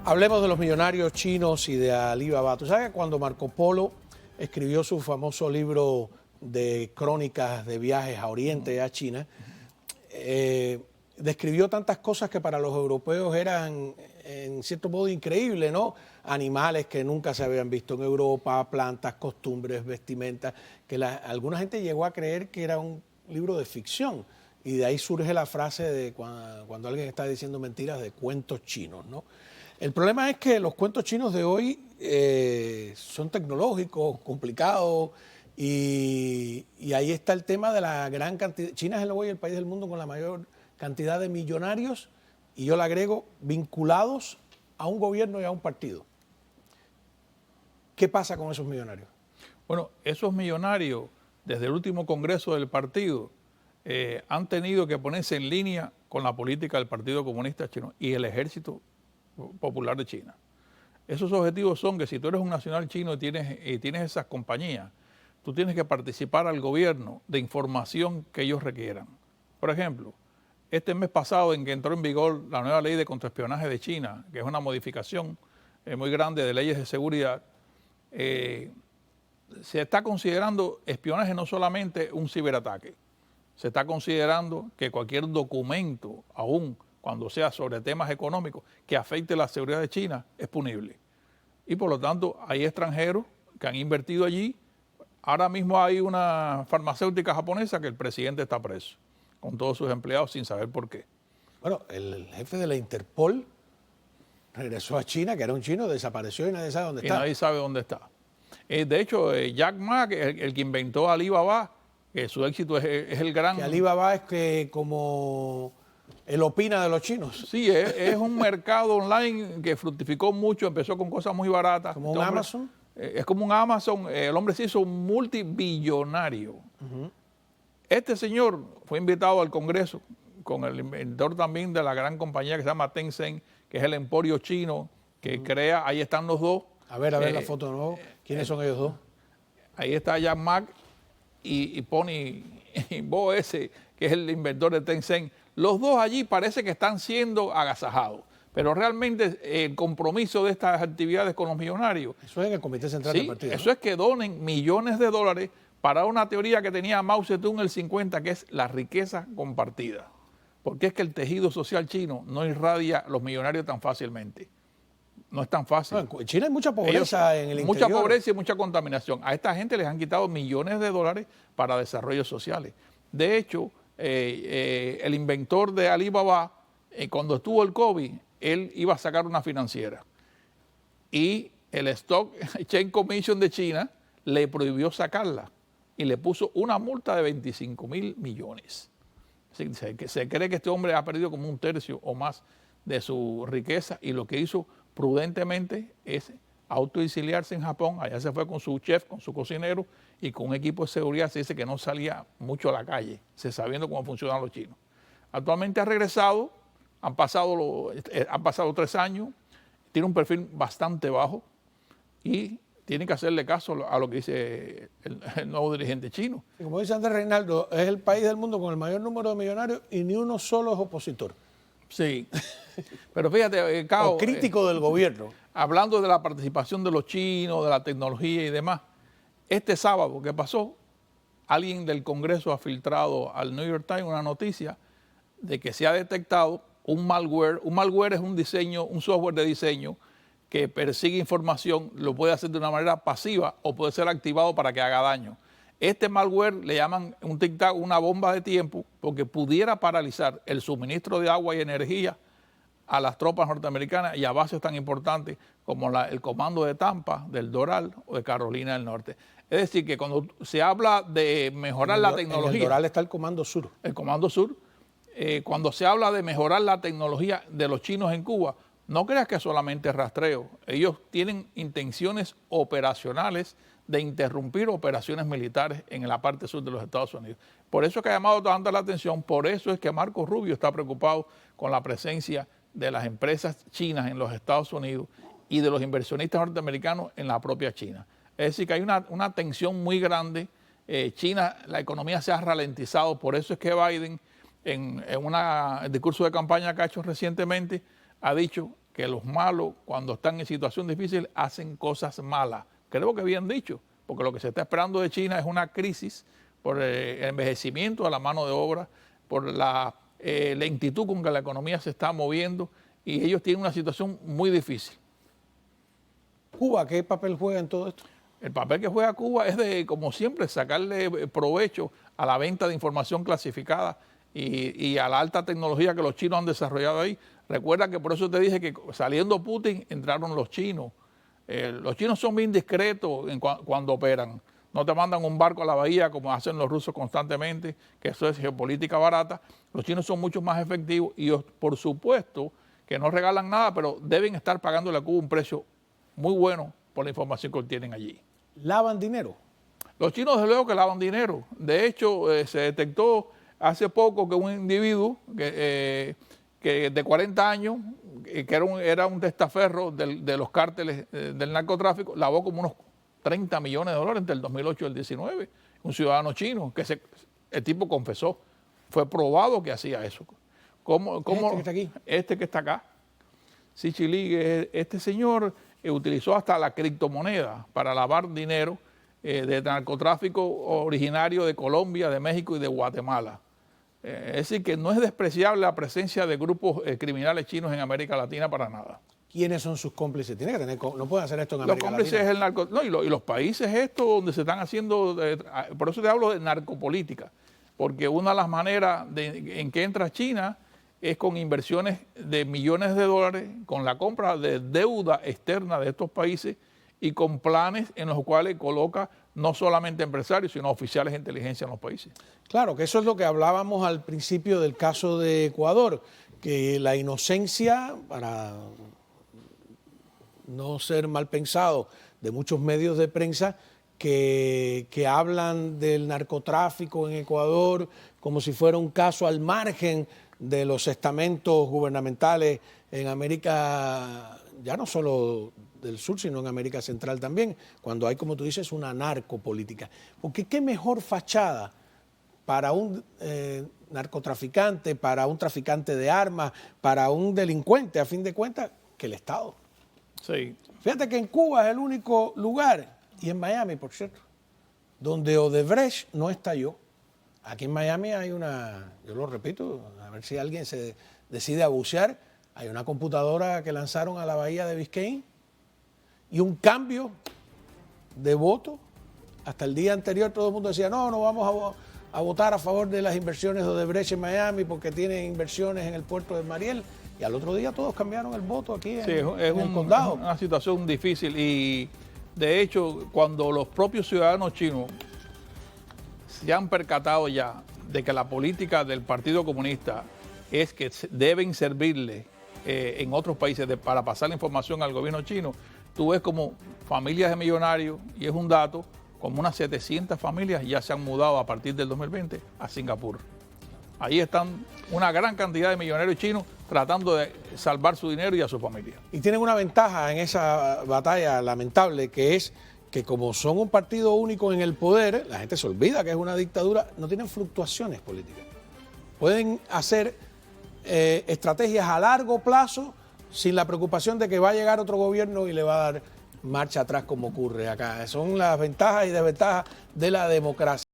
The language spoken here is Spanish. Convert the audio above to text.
Hablemos de los millonarios chinos y de Alibaba. Tú sabes que cuando Marco Polo escribió su famoso libro de crónicas de viajes a Oriente y a China, describió tantas cosas que para los europeos eran, en cierto modo, increíbles, ¿no? Animales que nunca se habían visto en Europa, plantas, costumbres, vestimentas, que alguna gente llegó a creer que era un libro de ficción. Y de ahí surge la frase de cuando alguien está diciendo mentiras de cuentos chinos, ¿no? El problema es que los cuentos chinos de hoy son tecnológicos, complicados, y ahí está el tema de la gran cantidad. China es hoy el país del mundo con la mayor cantidad de millonarios, y yo le agrego, vinculados a un gobierno y a un partido. ¿Qué pasa con esos millonarios? Bueno, esos millonarios, desde el último congreso del partido, han tenido que ponerse en línea con la política del Partido Comunista Chino y el Ejército Popular de China. Esos objetivos son que si tú eres un nacional chino y tienes esas compañías, tú tienes que participar al gobierno de información que ellos requieran. Por ejemplo, este mes pasado en que entró en vigor la nueva ley de contraespionaje de China, que es una modificación muy grande de leyes de seguridad, se está considerando espionaje no solamente un ciberataque, se está considerando que cualquier documento, aún cuando sea sobre temas económicos, que afecte la seguridad de China, es punible. Y por lo tanto, hay extranjeros que han invertido allí. Ahora mismo hay una farmacéutica japonesa que el presidente está preso, con todos sus empleados sin saber por qué. Bueno, el jefe de la Interpol regresó a China, que era un chino, desapareció y nadie sabe dónde está. Y nadie sabe dónde está. De hecho, Jack Ma, el que inventó Alibaba, que su éxito es el gran... Que Alibaba es que como el opina de los chinos. Sí, es un mercado online que fructificó mucho, empezó con cosas muy baratas. ¿Como un Amazon? Es como un Amazon, el hombre se hizo un multibillonario. Este señor fue invitado al Congreso con el inventor también de la gran compañía que se llama Tencent, que es el emporio chino, que crea, ahí están los dos. A ver la foto de nuevo. ¿Quiénes son ellos dos? Ahí está Jack Ma y Pony Bo ese, que es el inventor de Tencent. Los dos allí parece que están siendo agasajados, pero realmente el compromiso de estas actividades con los millonarios... Eso es en el Comité Central del Partido, eso ¿no? es que donen millones de dólares para una teoría que tenía Mao Zedong en el 50, que es la riqueza compartida. Porque es que el tejido social chino no irradia a los millonarios tan fácilmente. No es tan fácil. No, en China hay mucha pobreza en el interior. Mucha pobreza y mucha contaminación. A esta gente les han quitado millones de dólares para desarrollos sociales. De hecho, el inventor de Alibaba, cuando estuvo el COVID, él iba a sacar una financiera. Y el Stock Exchange Commission de China le prohibió sacarla y le puso una multa de 25.000 millones. Se cree que este hombre ha perdido como un tercio o más de su riqueza, y lo que hizo prudentemente es autoexiliarse en Japón. Allá se fue con su chef, con su cocinero y con un equipo de seguridad. Se dice que no salía mucho a la calle, sabiendo cómo funcionan los chinos. Actualmente ha regresado, han pasado 3 años, tiene un perfil bastante bajo y tiene que hacerle caso a lo que dice el nuevo dirigente chino. Y como dice Andrés Reinaldo, es el país del mundo con el mayor número de millonarios y ni uno solo es opositor. Sí, pero fíjate, Cao, o crítico del gobierno. Hablando de la participación de los chinos, de la tecnología y demás, este sábado que pasó, alguien del Congreso ha filtrado al New York Times una noticia de que se ha detectado un malware. Un malware es un software de diseño que persigue información, lo puede hacer de una manera pasiva o puede ser activado para que haga daño. Este malware le llaman un tic-tac, una bomba de tiempo, porque pudiera paralizar el suministro de agua y energía a las tropas norteamericanas y a bases tan importantes como el Comando de Tampa, del Doral o de Carolina del Norte. Es decir, que cuando se habla de mejorar la tecnología... En el Doral está el Comando Sur. El Comando Sur. Cuando se habla de mejorar la tecnología de los chinos en Cuba, no creas que solamente rastreo. Ellos tienen intenciones operacionales de interrumpir operaciones militares en la parte sur de los Estados Unidos. Por eso es que ha llamado tanta la atención, por eso es que Marco Rubio está preocupado con la presencia de las empresas chinas en los Estados Unidos y de los inversionistas norteamericanos en la propia China. Es decir, que hay una tensión muy grande. China, la economía se ha ralentizado, por eso es que Biden, en un discurso de campaña que ha hecho recientemente, ha dicho que los malos, cuando están en situación difícil, hacen cosas malas. Creo que bien dicho, porque lo que se está esperando de China es una crisis por el envejecimiento de la mano de obra, por la lentitud con que la economía se está moviendo, y ellos tienen una situación muy difícil. ¿Cuba qué papel juega en todo esto? El papel que juega Cuba es de, como siempre, sacarle provecho a la venta de información clasificada y a la alta tecnología que los chinos han desarrollado ahí. Recuerda que por eso te dije que saliendo Putin entraron los chinos. Los chinos son bien discretos cuando operan. No te mandan un barco a la bahía como hacen los rusos constantemente, que eso es geopolítica barata. Los chinos son mucho más efectivos y por supuesto que no regalan nada, pero deben estar pagándole a Cuba un precio muy bueno por la información que obtienen allí. ¿Lavan dinero? Los chinos desde luego que lavan dinero. De hecho, se detectó hace poco que un individuo que de 40 años, que era un testaferro de los cárteles del narcotráfico, lavó como unos 30 millones de dólares entre el 2008 y el 2019. Un ciudadano chino, el tipo confesó. Fue probado que hacía eso. ¿Cómo, ¿Este que está aquí? Este que está acá. Sichi Lee, este señor utilizó hasta la criptomoneda para lavar dinero de narcotráfico originario de Colombia, de México y de Guatemala. Es decir, que no es despreciable la presencia de grupos criminales chinos en América Latina para nada. ¿Quiénes son sus cómplices? No pueden hacer esto en América Latina. Los cómplices es el narcotráfico. Y los países estos donde se están haciendo, por eso te hablo de narcopolítica, porque una de las maneras en que entra China es con inversiones de millones de dólares, con la compra de deuda externa de estos países y con planes en los cuales coloca no solamente empresarios, sino oficiales de inteligencia en los países. Claro, que eso es lo que hablábamos al principio del caso de Ecuador, que la inocencia, para no ser mal pensado, de muchos medios de prensa que hablan del narcotráfico en Ecuador como si fuera un caso al margen de los estamentos gubernamentales en América, ya no solo del sur, sino en América Central también, cuando hay, como tú dices, una narcopolítica. Porque qué mejor fachada para un narcotraficante, para un traficante de armas, para un delincuente, a fin de cuentas, que el Estado. Sí. Fíjate que en Cuba es el único lugar, y en Miami, por cierto, donde Odebrecht no estalló. Aquí en Miami hay yo lo repito, a ver si alguien se decide a bucear, hay una computadora que lanzaron a la bahía de Biscayne y un cambio de voto. Hasta el día anterior todo el mundo decía, no vamos a votar a favor de las inversiones de Odebrecht en Miami porque tienen inversiones en el puerto de Mariel. Y al otro día todos cambiaron el voto aquí en el condado. Es una situación difícil y de hecho cuando los propios ciudadanos chinos se han percatado ya de que la política del Partido Comunista es que deben servirle en otros países para pasar la información al gobierno chino, tú ves como familias de millonarios, y es un dato, como unas 700 familias ya se han mudado a partir del 2020 a Singapur. Ahí están una gran cantidad de millonarios chinos tratando de salvar su dinero y a su familia. Y tienen una ventaja en esa batalla lamentable, que es que como son un partido único en el poder, la gente se olvida que es una dictadura, no tienen fluctuaciones políticas. Pueden hacer estrategias a largo plazo sin la preocupación de que va a llegar otro gobierno y le va a dar marcha atrás como ocurre acá. Son las ventajas y desventajas de la democracia.